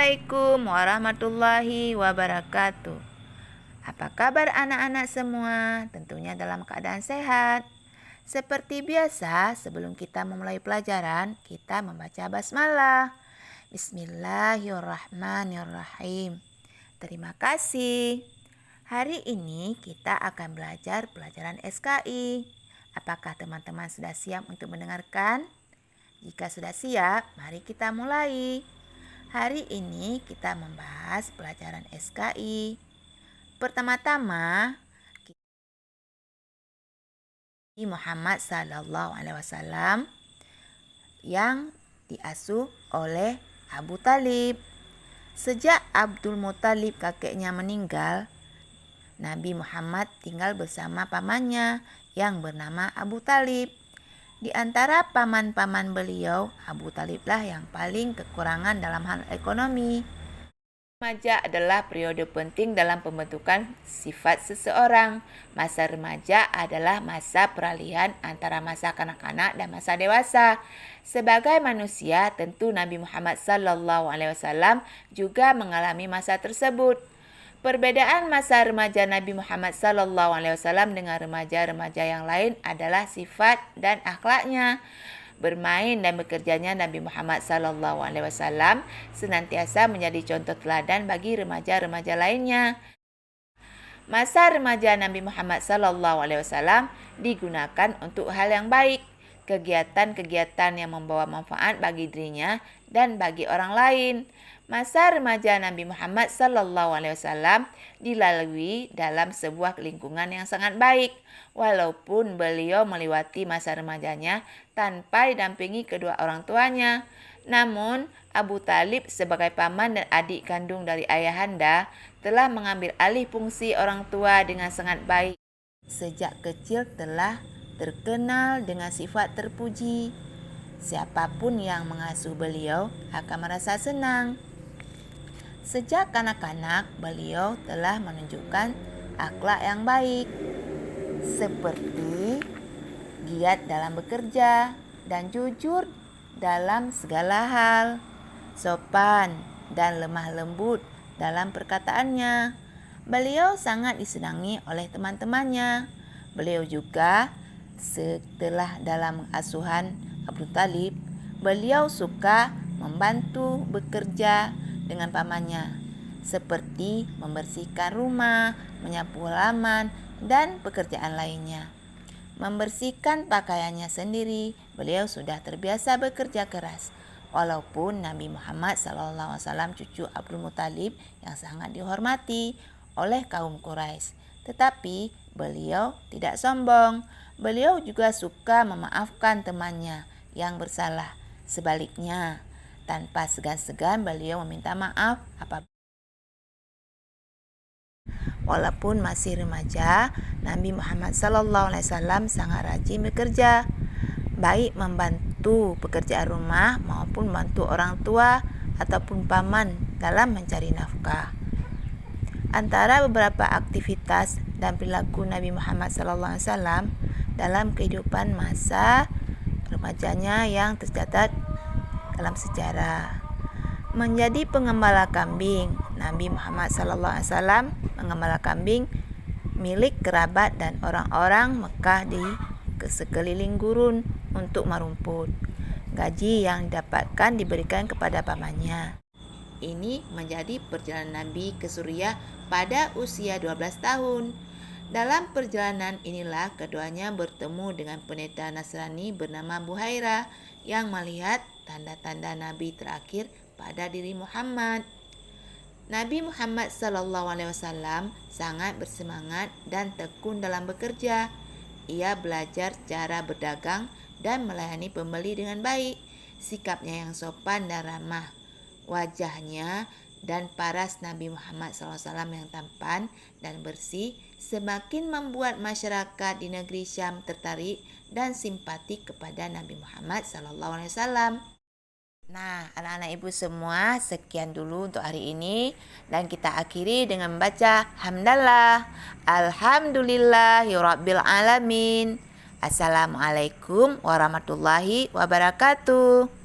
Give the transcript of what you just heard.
Assalamualaikum warahmatullahi wabarakatuh. Apa kabar anak-anak semua? Tentunya dalam keadaan sehat. Seperti biasa, sebelum kita memulai pelajaran, kita membaca basmalah. Bismillahirrahmanirrahim. Terima kasih. Hari ini kita akan belajar pelajaran SKI. Apakah teman-teman sudah siap untuk mendengarkan? Jika sudah siap, mari kita mulai. Hari ini kita membahas pelajaran SKI. Pertama-tama, Muhammad Sallallahu Alaihi Wasallam yang diasuh oleh Abu Talib. Sejak Abdul Muttalib kakeknya meninggal, Nabi Muhammad tinggal bersama pamannya yang bernama Abu Talib. Di antara paman-paman beliau, Abu Taliblah yang paling kekurangan dalam hal ekonomi. Remaja adalah periode penting dalam pembentukan sifat seseorang. Masa remaja adalah masa peralihan antara masa kanak-kanak dan masa dewasa. Sebagai manusia, tentu Nabi Muhammad SAW juga mengalami masa tersebut. Perbedaan masa remaja Nabi Muhammad SAW dengan remaja-remaja yang lain adalah sifat dan akhlaknya. Bermain dan bekerjanya Nabi Muhammad SAW senantiasa menjadi contoh teladan bagi remaja-remaja lainnya. Masa remaja Nabi Muhammad SAW digunakan untuk hal yang baik, kegiatan-kegiatan yang membawa manfaat bagi dirinya dan bagi orang lain. Masa remaja Nabi Muhammad SAW dilalui dalam sebuah lingkungan yang sangat baik, walaupun beliau melewati masa remajanya tanpa didampingi kedua orang tuanya. Namun, Abu Talib sebagai paman dan adik kandung dari ayahanda telah mengambil alih fungsi orang tua dengan sangat baik. Sejak kecil telah terkenal dengan sifat terpuji. Siapapun yang mengasuh beliau akan merasa senang. Sejak kanak-kanak, beliau telah menunjukkan akhlak yang baik, seperti giat dalam bekerja dan jujur dalam segala hal, sopan dan lemah lembut dalam perkataannya. Beliau sangat disenangi oleh teman-temannya. Beliau juga setelah dalam asuhan Abu Talib, beliau suka membantu bekerja dengan pamannya, seperti membersihkan rumah, menyapu halaman, dan pekerjaan lainnya. Membersihkan pakaiannya sendiri, beliau sudah terbiasa bekerja keras. Walaupun Nabi Muhammad SAW cucu Abdul Muttalib yang sangat dihormati oleh kaum Quraisy, tetapi beliau tidak sombong. Beliau juga suka memaafkan temannya yang bersalah. Sebaliknya, tanpa segan-segan beliau meminta maaf apabila walaupun masih remaja, Nabi Muhammad SAW sangat rajin bekerja, baik membantu pekerjaan rumah maupun membantu orang tua ataupun paman dalam mencari nafkah. Antara beberapa aktivitas dan perilaku Nabi Muhammad SAW dalam kehidupan masa remajanya yang tercatat dalam sejarah. Menjadi pengembala kambing. Nabi Muhammad SAW mengembala kambing milik kerabat dan orang-orang Mekah di sekeliling gurun untuk merumput. Gaji yang didapatkan diberikan kepada pamannya. Ini menjadi perjalanan Nabi ke Suriah pada usia 12 tahun. Dalam perjalanan inilah keduanya bertemu dengan pendeta Nasrani bernama Buhairah yang melihat tanda-tanda Nabi terakhir pada diri Muhammad. Nabi Muhammad SAW sangat bersemangat dan tekun dalam bekerja. Ia belajar cara berdagang dan melayani pembeli dengan baik. Sikapnya yang sopan dan ramah, wajahnya dan paras Nabi Muhammad SAW yang tampan dan bersih semakin membuat masyarakat di negeri Syam tertarik dan simpati kepada Nabi Muhammad SAW. Nah, anak-anak ibu semua, sekian dulu untuk hari ini. Dan kita akhiri dengan membaca hamdalah. Alhamdulillahirabbil alamin. Assalamualaikum warahmatullahi wabarakatuh.